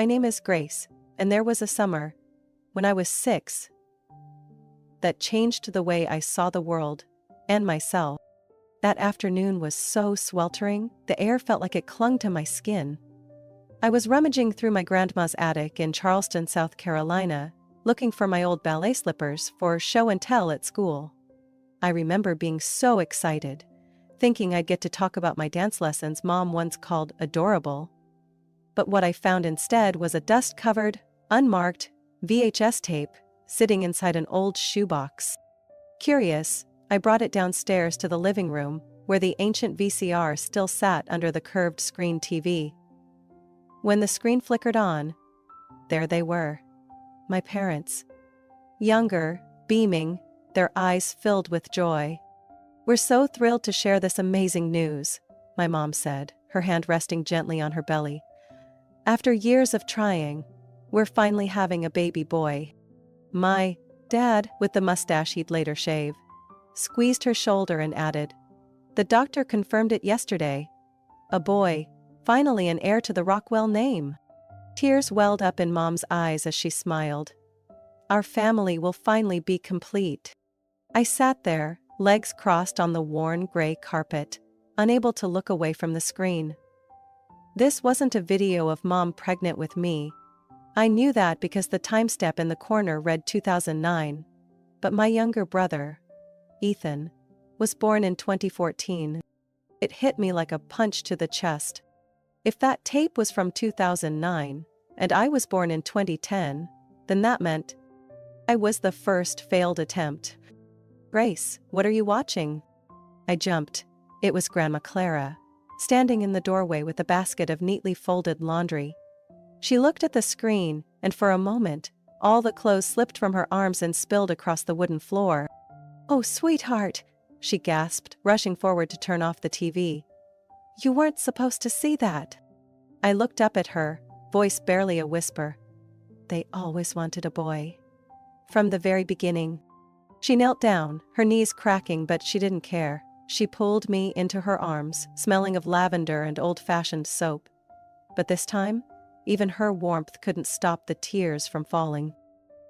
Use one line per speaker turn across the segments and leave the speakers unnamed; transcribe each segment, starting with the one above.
My name is Grace, and there was a summer, when I was 6, that changed the way I saw the world, and myself. That afternoon was so sweltering, the air felt like it clung to my skin. I was rummaging through my grandma's attic in Charleston, South Carolina, looking for my old ballet slippers for show and tell at school. I remember being so excited, thinking I'd get to talk about my dance lessons Mom once called adorable. But what I found instead was a dust-covered, unmarked VHS tape sitting inside an old shoebox. Curious, I brought it downstairs to the living room, where the ancient VCR still sat under the curved screen TV. When the screen flickered on, there they were. My parents. Younger, beaming, their eyes filled with joy. "We're so thrilled to share this amazing news," my mom said, her hand resting gently on her belly. "After years of trying, we're finally having a baby boy." My dad, with the mustache he'd later shave, squeezed her shoulder and added, "The doctor confirmed it yesterday. A boy, finally an heir to the Rockwell name." Tears welled up in Mom's eyes as she smiled. "Our family will finally be complete." I sat there, legs crossed on the worn gray carpet, unable to look away from the screen. This wasn't a video of Mom pregnant with me. I knew that because the timestamp in the corner read 2009. But my younger brother, Ethan, was born in 2014. It hit me like a punch to the chest. If that tape was from 2009, and I was born in 2010, then that meant I was the first failed attempt. "Grace, what are you watching?" I jumped. It was Grandma Clara, standing in the doorway with a basket of neatly folded laundry. She looked at the screen, and for a moment, all the clothes slipped from her arms and spilled across the wooden floor. "Oh, sweetheart," she gasped, rushing forward to turn off the TV. "You weren't supposed to see that." I looked up at her, voice barely a whisper. "They always wanted a boy. From the very beginning." She knelt down, her knees cracking, but she didn't care. She pulled me into her arms, smelling of lavender and old-fashioned soap. But this time, even her warmth couldn't stop the tears from falling.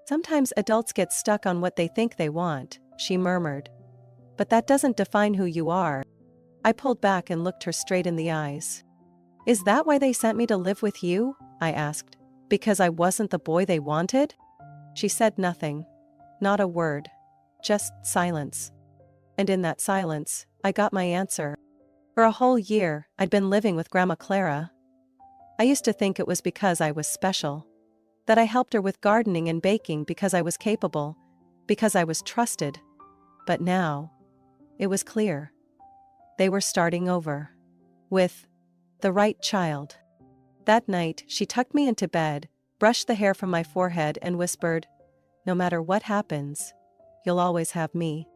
"Sometimes adults get stuck on what they think they want," she murmured. "But that doesn't define who you are." I pulled back and looked her straight in the eyes. "Is that why they sent me to live with you?" I asked. "Because I wasn't the boy they wanted?" She said nothing. Not a word. Just silence. And in that silence, I got my answer. For a whole year, I'd been living with Grandma Clara. I used to think it was because I was special. That I helped her with gardening and baking because I was capable. Because I was trusted. But now, it was clear. They were starting over. With the right child. That night, she tucked me into bed, brushed the hair from my forehead and whispered, "No matter what happens, you'll always have me."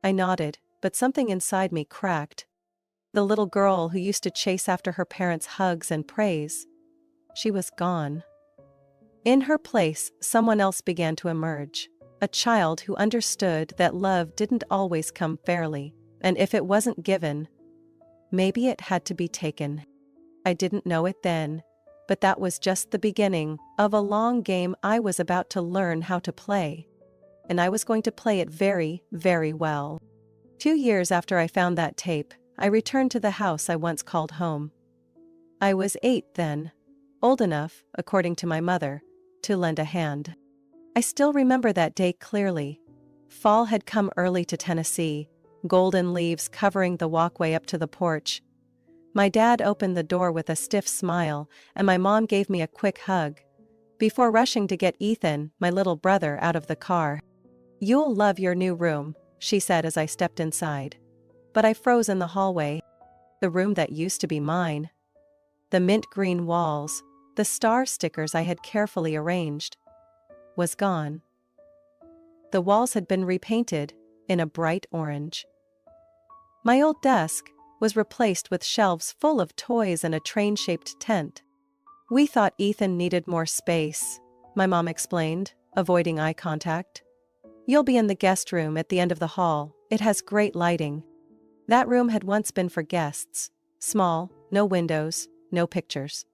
I nodded, but something inside me cracked. The little girl who used to chase after her parents' hugs and praise. She was gone. In her place, someone else began to emerge. A child who understood that love didn't always come fairly, and if it wasn't given, maybe it had to be taken. I didn't know it then, but that was just the beginning of a long game I was about to learn how to play. And I was going to play it very, very well. 2 years after I found that tape, I returned to the house I once called home. I was 8 then, old enough, according to my mother, to lend a hand. I still remember that day clearly. Fall had come early to Tennessee, golden leaves covering the walkway up to the porch. My dad opened the door with a stiff smile, and my mom gave me a quick hug, before rushing to get Ethan, my little brother, out of the car. "You'll love your new room," she said as I stepped inside. But I froze in the hallway. The room that used to be mine. The mint green walls, the star stickers I had carefully arranged, was gone. The walls had been repainted in a bright orange. My old desk was replaced with shelves full of toys and a train-shaped tent. "We thought Ethan needed more space," my mom explained, avoiding eye contact. "You'll be in the guest room at the end of the hall. It has great lighting." That room had once been for guests. Small, no windows, no pictures.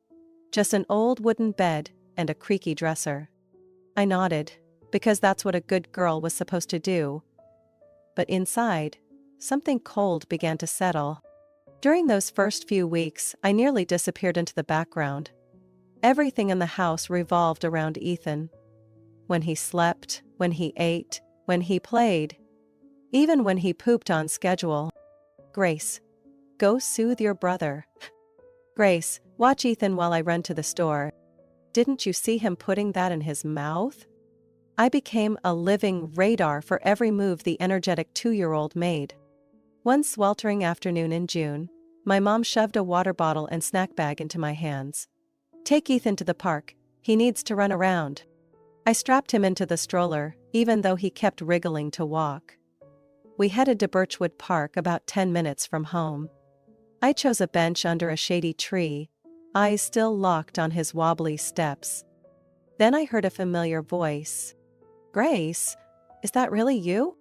Just an old wooden bed, and a creaky dresser. I nodded, because that's what a good girl was supposed to do. But inside, something cold began to settle. During those first few weeks, I nearly disappeared into the background. Everything in the house revolved around Ethan. When he slept, when he ate, when he played, even when he pooped on schedule. Grace, go soothe your brother. Grace, watch Ethan while I run to the store. Didn't you see him putting that in his mouth? I became a living radar for every move the energetic 2-year-old made. One sweltering afternoon in June, my mom shoved a water bottle and snack bag into my hands. Take Ethan to the park, he needs to run around. I strapped him into the stroller, even though he kept wriggling to walk. We headed to Birchwood Park, about 10 minutes from home. I chose a bench under a shady tree, eyes still locked on his wobbly steps. Then I heard a familiar voice. Grace, is that really you?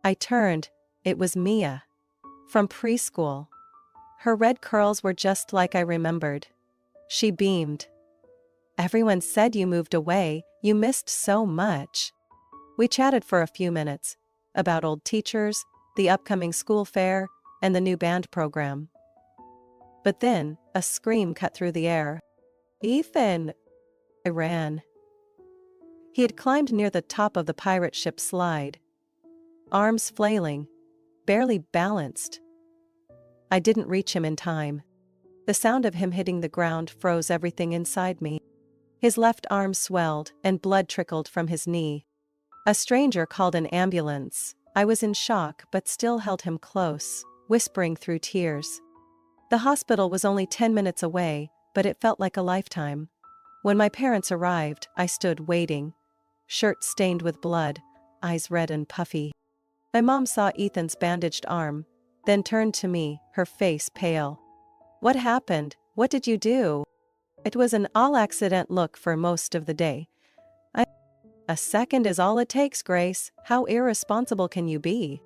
I turned, it was Mia. From preschool. Her red curls were just like I remembered. She beamed. Everyone said you moved away, you missed so much. We chatted for a few minutes, about old teachers, the upcoming school fair, and the new band program. But then, a scream cut through the air. Ethan! I ran. He had climbed near the top of the pirate ship slide. Arms flailing, barely balanced. I didn't reach him in time. The sound of him hitting the ground froze everything inside me. His left arm swelled, and blood trickled from his knee. A stranger called an ambulance. I was in shock but still held him close, whispering through tears. The hospital was only 10 minutes away, but it felt like a lifetime. When my parents arrived, I stood waiting. Shirt stained with blood, eyes red and puffy. My mom saw Ethan's bandaged arm, then turned to me, her face pale. What happened? What did you do? It was an all-accident look for most of the day. A second is all it takes, Grace. How irresponsible can you be?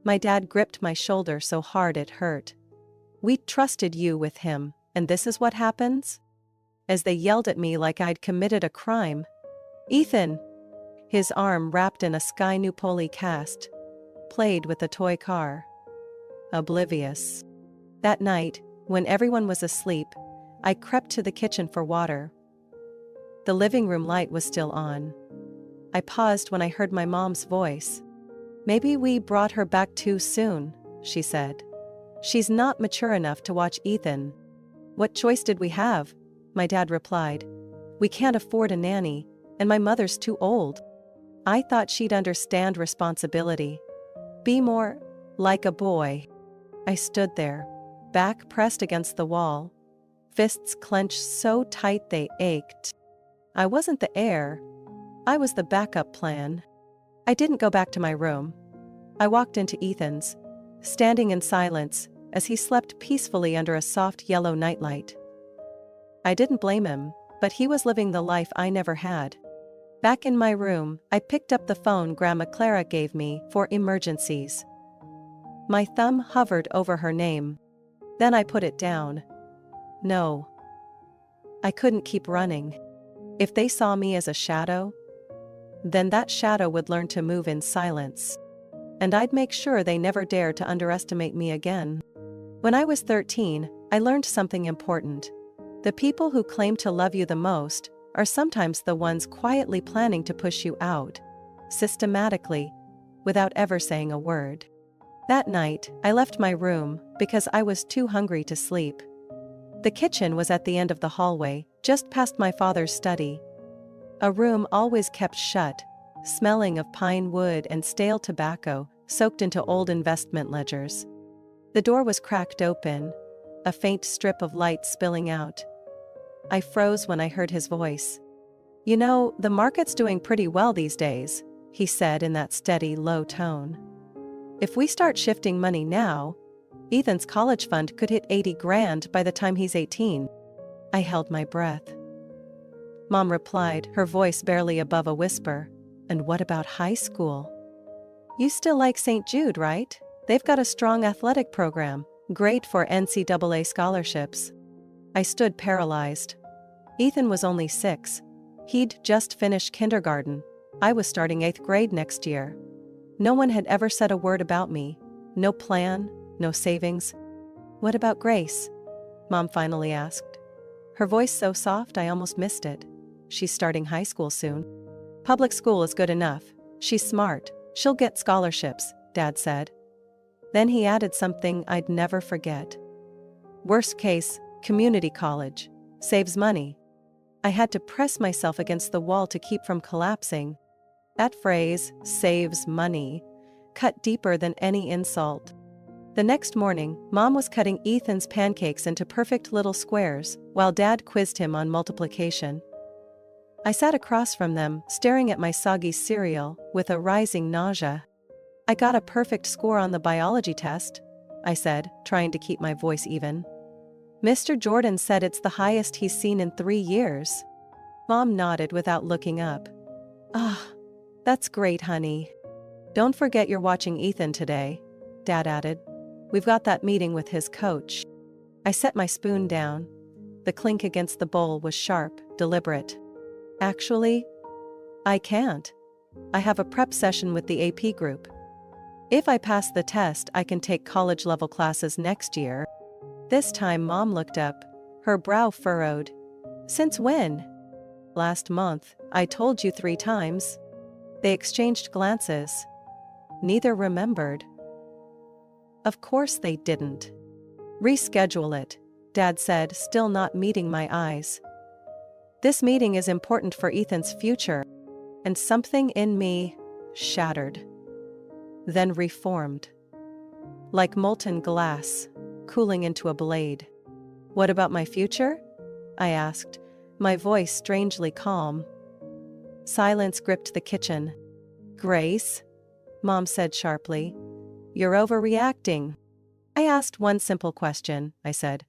My dad gripped my shoulder so hard it hurt. We trusted you with him, and this is what happens? As they yelled at me like I'd committed a crime. Ethan! His arm wrapped in a Sky New Poly cast. Played with a toy car. Oblivious. That night, when everyone was asleep, I crept to the kitchen for water. The living room light was still on. I paused when I heard my mom's voice. Maybe we brought her back too soon, she said. She's not mature enough to watch Ethan. What choice did we have? My dad replied. We can't afford a nanny, and my mother's too old. I thought she'd understand responsibility. Be more like a boy. I stood there, back pressed against the wall, fists clenched so tight they ached. I wasn't the heir. I was the backup plan. I didn't go back to my room. I walked into Ethan's, standing in silence as he slept peacefully under a soft yellow nightlight. I didn't blame him, but he was living the life I never had. Back in my room, I picked up the phone Grandma Clara gave me for emergencies. My thumb hovered over her name. Then I put it down. No. I couldn't keep running. If they saw me as a shadow, then that shadow would learn to move in silence. And I'd make sure they never dared to underestimate me again. When I was 13, I learned something important. The people who claim to love you the most are sometimes the ones quietly planning to push you out, systematically, without ever saying a word. That night, I left my room because I was too hungry to sleep. The kitchen was at the end of the hallway, just past my father's study. A room always kept shut, smelling of pine wood and stale tobacco, soaked into old investment ledgers. The door was cracked open, a faint strip of light spilling out. I froze when I heard his voice. You know, the market's doing pretty well these days, he said in that steady, low tone. If we start shifting money now, Ethan's college fund could hit 80 grand by the time he's 18. I held my breath. Mom replied, her voice barely above a whisper. And what about high school? You still like St. Jude, right? They've got a strong athletic program, great for NCAA scholarships. I stood paralyzed. Ethan was only 6. He'd just finished kindergarten. I was starting 8th grade next year. No one had ever said a word about me. No plan, no savings. "What about Grace?" Mom finally asked. Her voice so soft I almost missed it. "She's starting high school soon." "Public school is good enough. She's smart. She'll get scholarships," Dad said. Then he added something I'd never forget. "Worst case, community college. Saves money." I had to press myself against the wall to keep from collapsing. That phrase, "saves money," cut deeper than any insult. The next morning, Mom was cutting Ethan's pancakes into perfect little squares, while Dad quizzed him on multiplication. I sat across from them, staring at my soggy cereal, with a rising nausea. "I got a perfect score on the biology test," I said, trying to keep my voice even. "Mr. Jordan said it's the highest he's seen in 3 years." Mom nodded without looking up. "Ah, that's great, honey. Don't forget you're watching Ethan today," Dad added. "We've got that meeting with his coach." I set my spoon down. The clink against the bowl was sharp, deliberate. "Actually, I can't. I have a prep session with the AP group. If I pass the test, I can take college-level classes next year." This time Mom looked up, her brow furrowed. "Since when?" "Last month, I told you 3 times." They exchanged glances. Neither remembered. Of course they didn't. "Reschedule it," Dad said, still not meeting my eyes. "This meeting is important for Ethan's future." And something in me shattered. Then reformed. Like molten glass, cooling into a blade. "What about my future?" I asked, my voice strangely calm. Silence gripped the kitchen. "Grace," Mom said sharply, "you're overreacting." I asked one simple question, I said.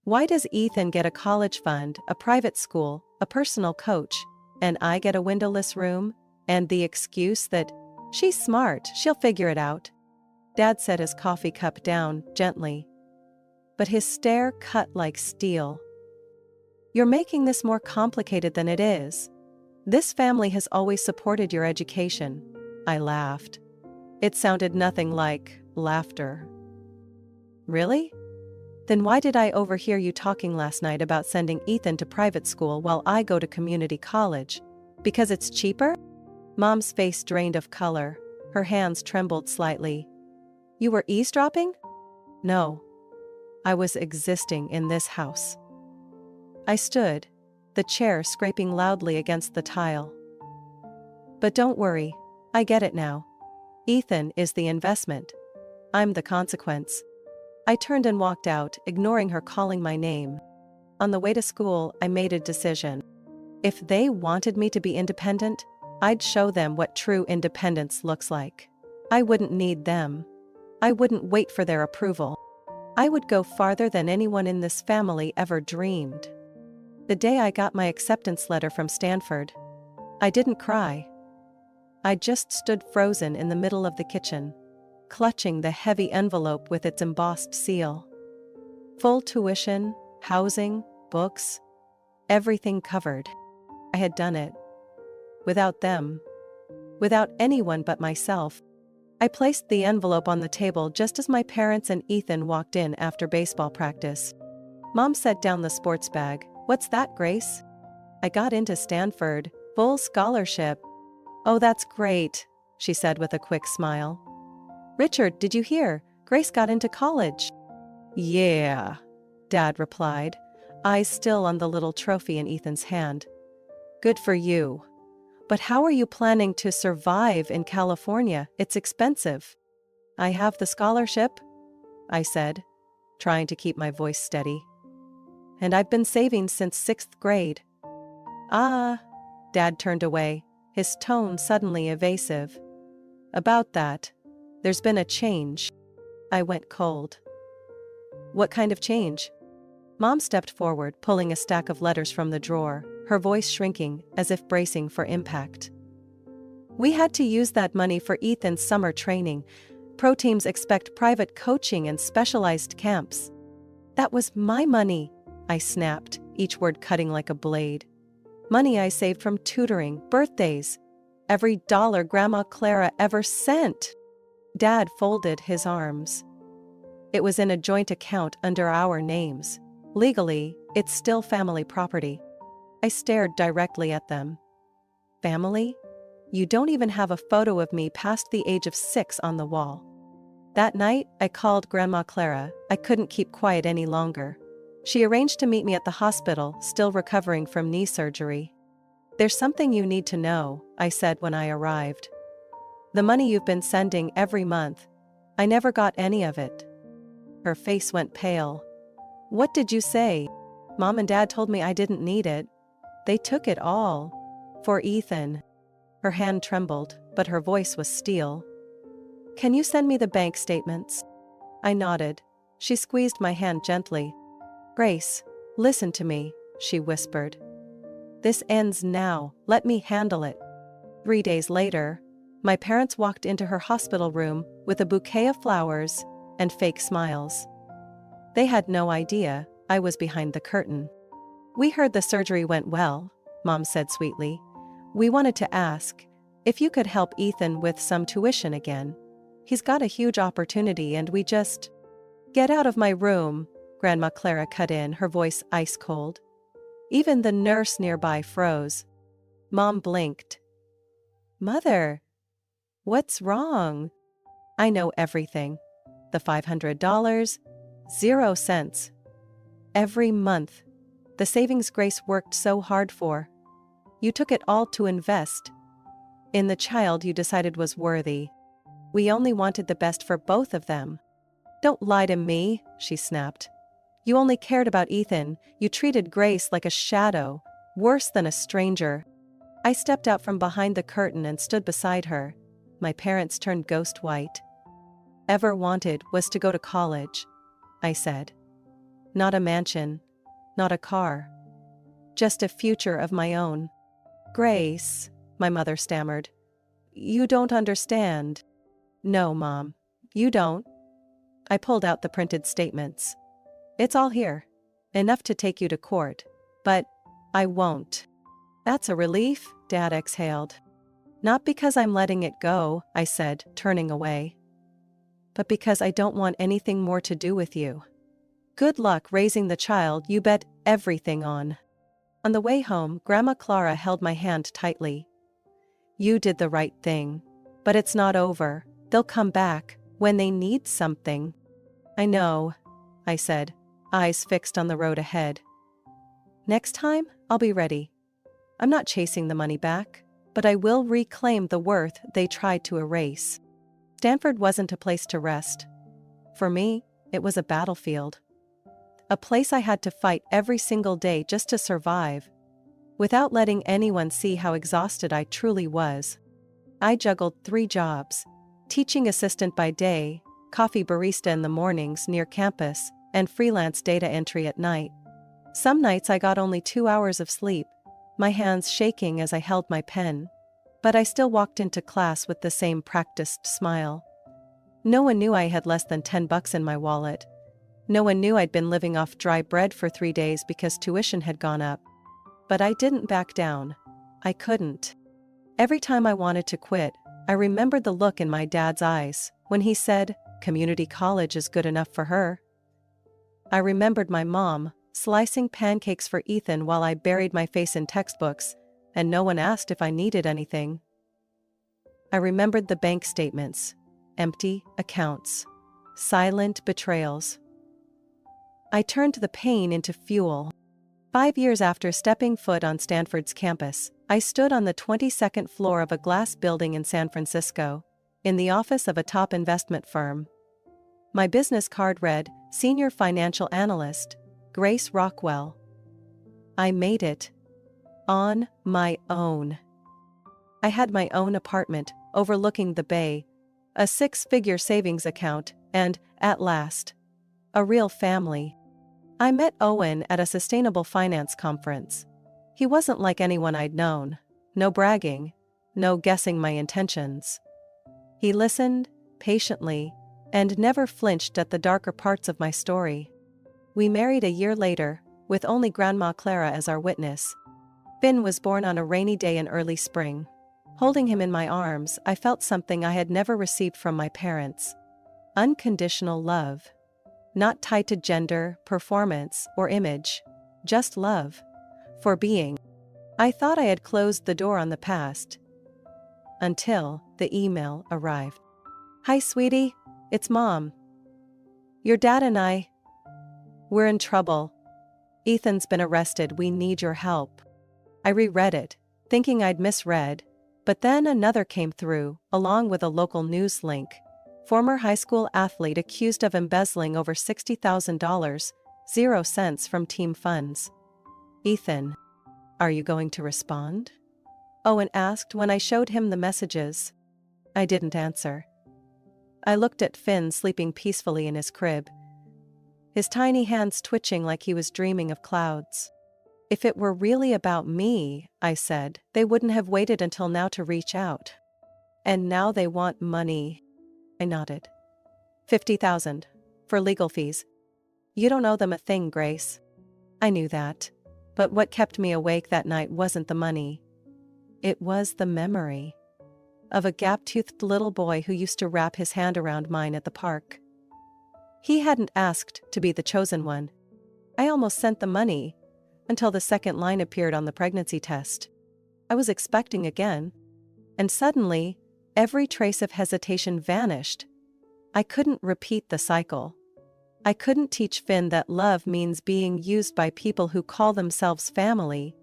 "Why does Ethan get a college fund, a private school, a personal coach, and I get a windowless room, and the excuse that, 'She's smart, she'll figure it out'?" Dad set his coffee cup down, gently. But his stare cut like steel. "You're making this more complicated than it is. This family has always supported your education." I laughed. It sounded nothing like laughter. "Really? Then why did I overhear you talking last night about sending Ethan to private school while I go to community college? Because it's cheaper?" Mom's face drained of color. Her hands trembled slightly. "You were eavesdropping?" "No. I was existing in this house." I stood, the chair scraping loudly against the tile. "But don't worry, I get it now. Ethan is the investment. I'm the consequence." I turned and walked out, ignoring her calling my name. On the way to school, I made a decision. If they wanted me to be independent, I'd show them what true independence looks like. I wouldn't need them. I wouldn't wait for their approval. I would go farther than anyone in this family ever dreamed. The day I got my acceptance letter from Stanford, I didn't cry. I just stood frozen in the middle of the kitchen, clutching the heavy envelope with its embossed seal. Full tuition, housing, books, everything covered. I had done it. Without them. Without anyone but myself. I placed the envelope on the table just as my parents and Ethan walked in after baseball practice. Mom set down the sports bag. "What's that, Grace?" "I got into Stanford, full scholarship." "Oh, that's great," she said with a quick smile. "Richard, did you hear? Grace got into college." "Yeah," Dad replied, eyes still on the little trophy in Ethan's hand. "Good for you. But how are you planning to survive in California? It's expensive." "I have the scholarship," I said, trying to keep my voice steady. "And I've been saving since 6th grade. "Ah," Dad turned away, his tone suddenly evasive. "About that, there's been a change." I went cold. "What kind of change?" Mom stepped forward, pulling a stack of letters from the drawer, her voice shrinking, as if bracing for impact. "We had to use that money for Ethan's summer training. Pro teams expect private coaching and specialized camps." "That was my money," I snapped, each word cutting like a blade. Money I saved from tutoring, birthdays. Every dollar Grandma Clara ever sent. Dad folded his arms. It was in a joint account under our names. Legally, it's still family property. I stared directly at them. Family? You don't even have a photo of me past the age of 6 on the wall. That night, I called Grandma Clara. I couldn't keep quiet any longer. She arranged to meet me at the hospital, still recovering from knee surgery. There's something you need to know, I said when I arrived. The money you've been sending every month. I never got any of it. Her face went pale. What did you say? Mom and Dad told me I didn't need it. They took it all. For Ethan. Her hand trembled, but her voice was steel. Can you send me the bank statements? I nodded. She squeezed my hand gently. Grace, listen to me, she whispered. This ends now, let me handle it. 3 days later, my parents walked into her hospital room with a bouquet of flowers and fake smiles. They had no idea I was behind the curtain. We heard the surgery went well, Mom said sweetly. We wanted to ask if you could help Ethan with some tuition again. He's got a huge opportunity and we just... Get out of my room, Grandma Clara cut in, her voice ice cold. Even the nurse nearby froze. Mom blinked. Mother, what's wrong? I know everything. The $500, 0 cents. Every month. The savings Grace worked so hard for. You took it all to invest in the child you decided was worthy. We only wanted the best for both of them. Don't lie to me, she snapped. You only cared about Ethan. You treated Grace like a shadow, worse than a stranger. I stepped out from behind the curtain and stood beside her. My parents turned ghost white. Ever wanted was to go to college, I said. Not a mansion, not a car. Just a future of my own. Grace, my mother stammered. You don't understand. No, Mom, you don't. I pulled out the printed statements. It's all here. Enough to take you to court. But I won't. That's a relief, Dad exhaled. Not because I'm letting it go, I said, turning away. But because I don't want anything more to do with you. Good luck raising the child you bet everything on. On the way home, Grandma Clara held my hand tightly. You did the right thing. But it's not over. They'll come back when they need something. I know, I said, eyes fixed on the road ahead. Next time, I'll be ready. I'm not chasing the money back, but I will reclaim the worth they tried to erase. Stanford wasn't a place to rest. For me, it was a battlefield. A place I had to fight every single day just to survive, without letting anyone see how exhausted I truly was. I juggled 3 jobs, teaching assistant by day, coffee barista in the mornings near campus, and freelance data entry at night. Some nights I got only 2 hours of sleep, my hands shaking as I held my pen. But I still walked into class with the same practiced smile. No one knew I had less than $10 in my wallet. No one knew I'd been living off dry bread for 3 days because tuition had gone up. But I didn't back down. I couldn't. Every time I wanted to quit, I remembered the look in my dad's eyes when he said, community college is good enough for her. I remembered my mom slicing pancakes for Ethan while I buried my face in textbooks, and no one asked if I needed anything. I remembered the bank statements, empty accounts, silent betrayals. I turned the pain into fuel. 5 years after stepping foot on Stanford's campus, I stood on the 22nd floor of a glass building in San Francisco, in the office of a top investment firm. My business card read, Senior Financial Analyst, Grace Rockwell. I made it. On my own. I had my own apartment, overlooking the bay, a 6-figure savings account, and, at last, a real family. I met Owen at a sustainable finance conference. He wasn't like anyone I'd known. No bragging, no guessing my intentions. He listened, patiently, and never flinched at the darker parts of my story. We married a year later, with only Grandma Clara as our witness. Finn was born on a rainy day in early spring. Holding him in my arms, I felt something I had never received from my parents. Unconditional love. Not tied to gender, performance, or image. Just love. For being. I thought I had closed the door on the past. Until the email arrived. "Hi, sweetie. It's Mom. Your dad and we're in trouble. Ethan's been arrested. We need your help." I reread it, thinking I'd misread, but then another came through, along with a local news link. Former high school athlete accused of embezzling over $60,000, 0 cents from team funds. "Ethan, are you going to respond?" Owen asked when I showed him the messages. I didn't answer. I looked at Finn sleeping peacefully in his crib, his tiny hands twitching like he was dreaming of clouds. "If it were really about me," I said, "they wouldn't have waited until now to reach out. And now they want money." I nodded. 50,000 for legal fees. "You don't owe them a thing, Grace." I knew that. But what kept me awake that night wasn't the money. It was the memory of a gap-toothed little boy who used to wrap his hand around mine at the park. He hadn't asked to be the chosen one. I almost sent the money, until the second line appeared on the pregnancy test. I was expecting again. And suddenly, every trace of hesitation vanished. I couldn't repeat the cycle. I couldn't teach Finn that love means being used by people who call themselves family.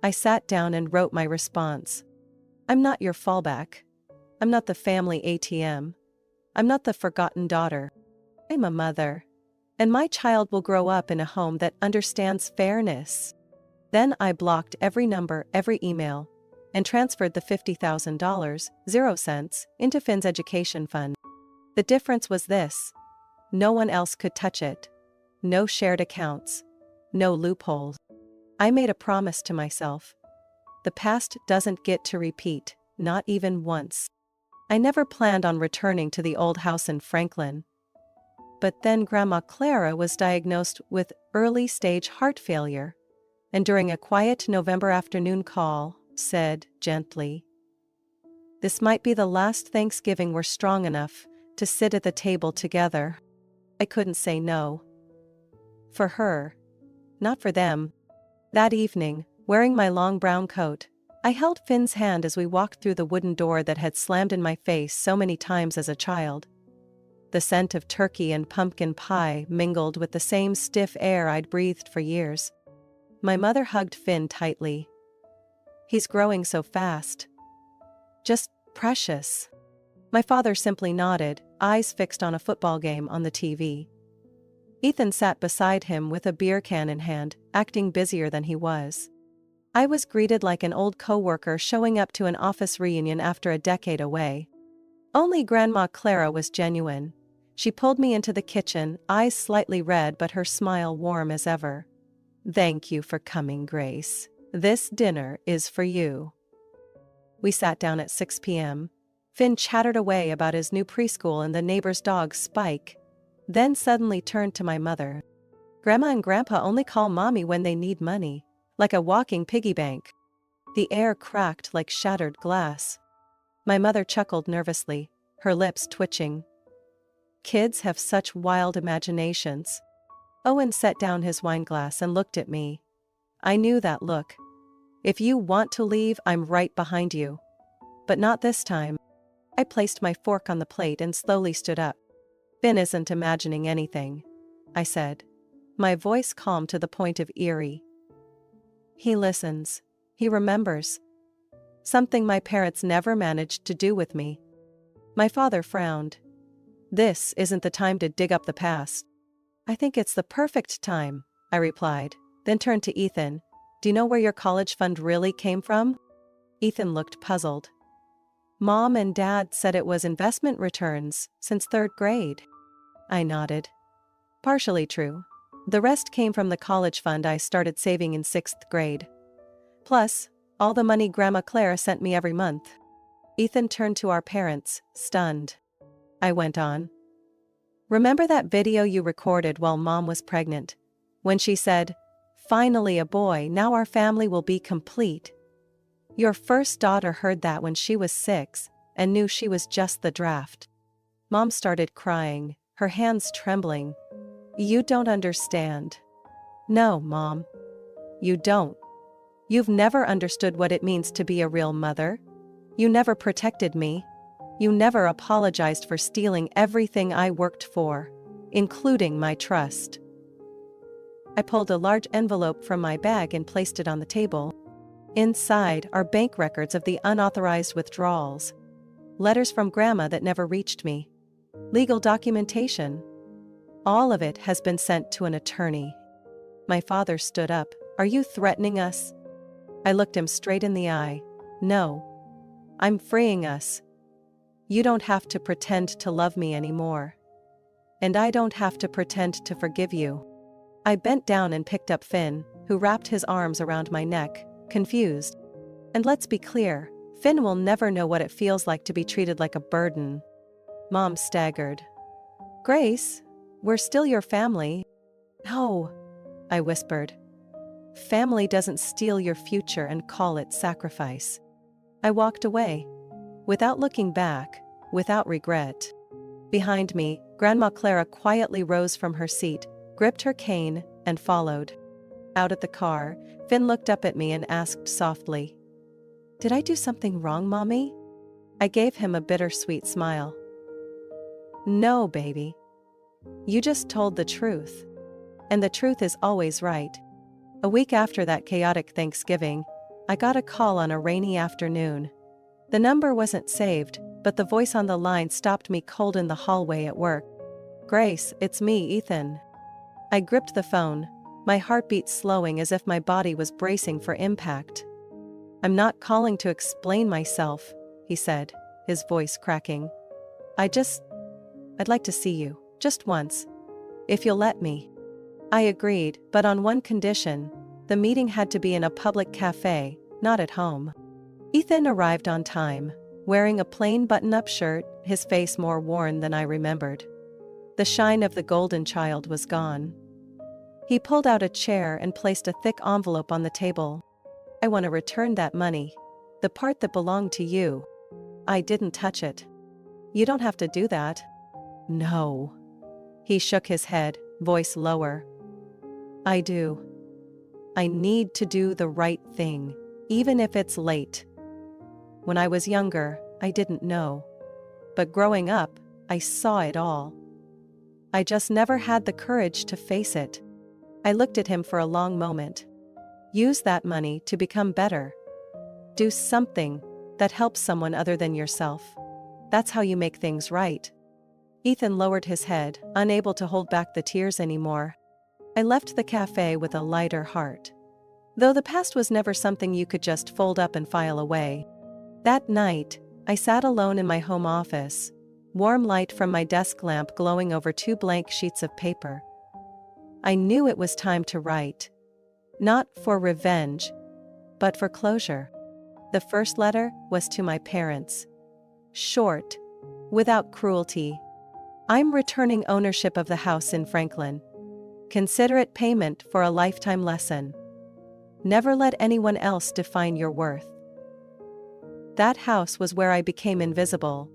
I sat down and wrote my response. "I'm not your fallback. I'm not the family ATM. I'm not the forgotten daughter. I'm a mother. And my child will grow up in a home that understands fairness." Then I blocked every number, every email, and transferred the $50,000, 0 cents, into Finn's education fund. The difference was this. No one else could touch it. No shared accounts. No loopholes. I made a promise to myself. The past doesn't get to repeat, not even once. I never planned on returning to the old house in Franklin. But then Grandma Clara was diagnosed with early-stage heart failure, and during a quiet November afternoon call, said gently, "This might be the last Thanksgiving we're strong enough to sit at the table together." I couldn't say no. For her, not for them. That evening, wearing my long brown coat, I held Finn's hand as we walked through the wooden door that had slammed in my face so many times as a child. The scent of turkey and pumpkin pie mingled with the same stiff air I'd breathed for years. My mother hugged Finn tightly. "He's growing so fast. Just precious." My father simply nodded, eyes fixed on a football game on the TV. Ethan sat beside him with a beer can in hand, acting busier than he was. I was greeted like an old coworker showing up to an office reunion after a decade away. Only Grandma Clara was genuine. She pulled me into the kitchen, eyes slightly red but her smile warm as ever. "Thank you for coming, Grace. This dinner is for you." We sat down at 6 p.m. Finn chattered away about his new preschool and the neighbor's dog, Spike, then suddenly turned to my mother. "Grandma and Grandpa only call Mommy when they need money, like a walking piggy bank." The air cracked like shattered glass. My mother chuckled nervously, her lips twitching. Kids have such wild imaginations. Owen set down his wineglass and looked at me. I knew that look. "If you want to leave, I'm right behind you. But not this time." I placed my fork on the plate and slowly stood up. "Finn isn't imagining anything," I said, my voice calm to the point of eerie. "He listens. He remembers. Something my parents never managed to do with me." My father frowned. "This isn't the time to dig up the past." "I think it's the perfect time," I replied, then turned to Ethan. "Do you know where your college fund really came from?" Ethan looked puzzled. "Mom and Dad said it was investment returns since 3rd grade." I nodded. "Partially true. The rest came from the college fund I started saving in 6th grade. Plus, all the money Grandma Claire sent me every month." Ethan turned to our parents, stunned. I went on. "Remember that video you recorded while Mom was pregnant? When she said, Finally a boy, now our family will be complete. Your first daughter heard that when she was 6, and knew she was just the draft. Mom started crying, her hands trembling. You don't understand. No, Mom. You don't. You've never understood what it means to be a real mother. You never protected me. You never apologized for stealing everything I worked for, including my trust. I pulled a large envelope from my bag and placed it on the table. Inside are bank records of the unauthorized withdrawals, letters from Grandma that never reached me, legal documentation. All of it has been sent to an attorney. My father stood up. Are you threatening us? I looked him straight in the eye. No. I'm freeing us. You don't have to pretend to love me anymore. And I don't have to pretend to forgive you. I bent down and picked up Finn, who wrapped his arms around my neck, confused. And let's be clear, Finn will never know what it feels like to be treated like a burden. Mom staggered. Grace, we're still your family. No, I whispered. Family doesn't steal your future and call it sacrifice. I walked away, without looking back, without regret. Behind me, Grandma Clara quietly rose from her seat, gripped her cane, and followed. Out at the car, Finn looked up at me and asked softly, Did I do something wrong, Mommy? I gave him a bittersweet smile. No, baby. You just told the truth. And the truth is always right. A week after that chaotic Thanksgiving, I got a call on a rainy afternoon. The number wasn't saved, but the voice on the line stopped me cold in the hallway at work. Grace, it's me, Ethan. I gripped the phone, my heartbeat slowing as if my body was bracing for impact. I'm not calling to explain myself, he said, his voice cracking. I'd like to see you, just once. If you'll let me. I agreed, but on one condition: the meeting had to be in a public cafe, not at home. Ethan arrived on time, wearing a plain button-up shirt, his face more worn than I remembered. The shine of the golden child was gone. He pulled out a chair and placed a thick envelope on the table. I want to return that money. The part that belonged to you. I didn't touch it. You don't have to do that. No. He shook his head, voice lower. I do. I need to do the right thing, even if it's late. When I was younger, I didn't know. But growing up, I saw it all. I just never had the courage to face it. I looked at him for a long moment. Use that money to become better. Do something that helps someone other than yourself. That's how you make things right. Ethan lowered his head, unable to hold back the tears anymore. I left the cafe with a lighter heart. Though the past was never something you could just fold up and file away. That night, I sat alone in my home office, warm light from my desk lamp glowing over 2 blank sheets of paper. I knew it was time to write. Not for revenge, but for closure. The first letter was to my parents. Short, without cruelty. I'm returning ownership of the house in Franklin. Consider it payment for a lifetime lesson. Never let anyone else define your worth. That house was where I became invisible.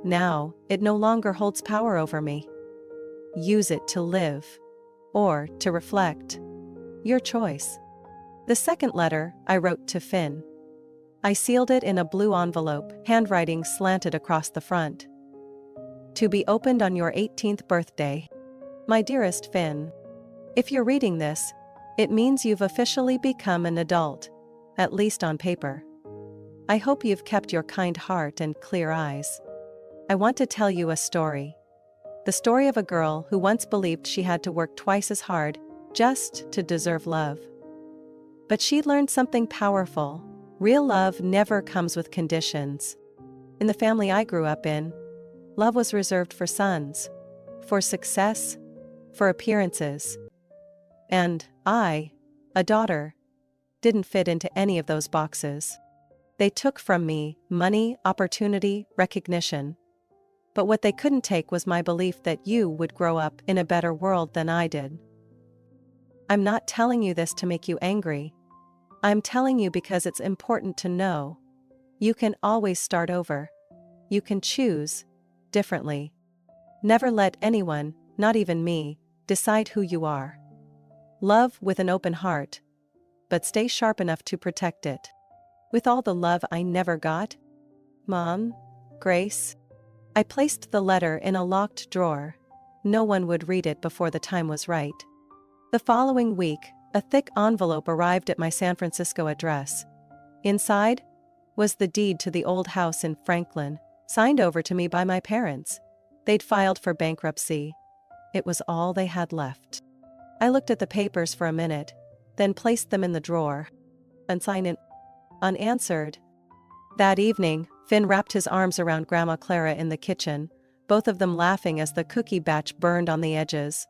Now, it no longer holds power over me. Use it to live. Or to reflect. Your choice. The second letter I wrote to Finn. I sealed it in a blue envelope, handwriting slanted across the front. To be opened on your 18th birthday. My dearest Finn. If you're reading this, it means you've officially become an adult, at least on paper. I hope you've kept your kind heart and clear eyes. I want to tell you a story. The story of a girl who once believed she had to work twice as hard just to deserve love. But she learned something powerful. Real love never comes with conditions. In the family I grew up in, love was reserved for sons, for success, for appearances. And I, a daughter, didn't fit into any of those boxes. They took from me money, opportunity, recognition. But what they couldn't take was my belief that you would grow up in a better world than I did. I'm not telling you this to make you angry. I'm telling you because it's important to know. You can always start over. You can choose differently. Never let anyone, not even me, decide who you are. Love with an open heart, but stay sharp enough to protect it. With all the love I never got, Mom, Grace. I placed the letter in a locked drawer. No one would read it before the time was right. The following week, a thick envelope arrived at my San Francisco address. Inside was the deed to the old house in Franklin, signed over to me by my parents. They'd filed for bankruptcy. It was all they had left. I looked at the papers for a minute, then placed them in the drawer. Unsigned and unanswered. That evening, Finn wrapped his arms around Grandma Clara in the kitchen, both of them laughing as the cookie batch burned on the edges.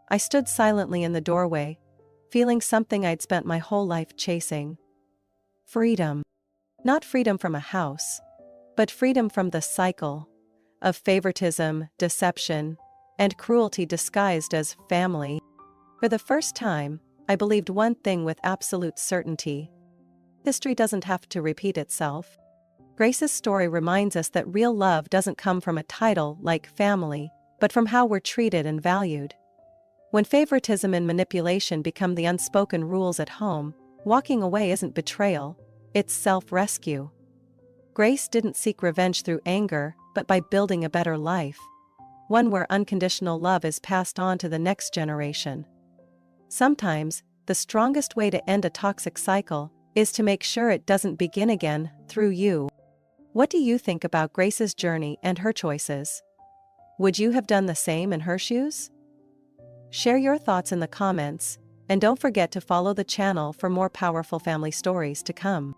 I stood silently in the doorway, feeling something I'd spent my whole life chasing. Freedom. Not freedom from a house, but freedom from the cycle of favoritism, deception, and cruelty disguised as family. For the first time, I believed one thing with absolute certainty. History doesn't have to repeat itself. Grace's story reminds us that real love doesn't come from a title like family, but from how we're treated and valued. When favoritism and manipulation become the unspoken rules at home, walking away isn't betrayal, it's self-rescue. Grace didn't seek revenge through anger, but by building a better life. One where unconditional love is passed on to the next generation. Sometimes, the strongest way to end a toxic cycle is to make sure it doesn't begin again through you. What do you think about Grace's journey and her choices? Would you have done the same in her shoes? Share your thoughts in the comments, and don't forget to follow the channel for more powerful family stories to come.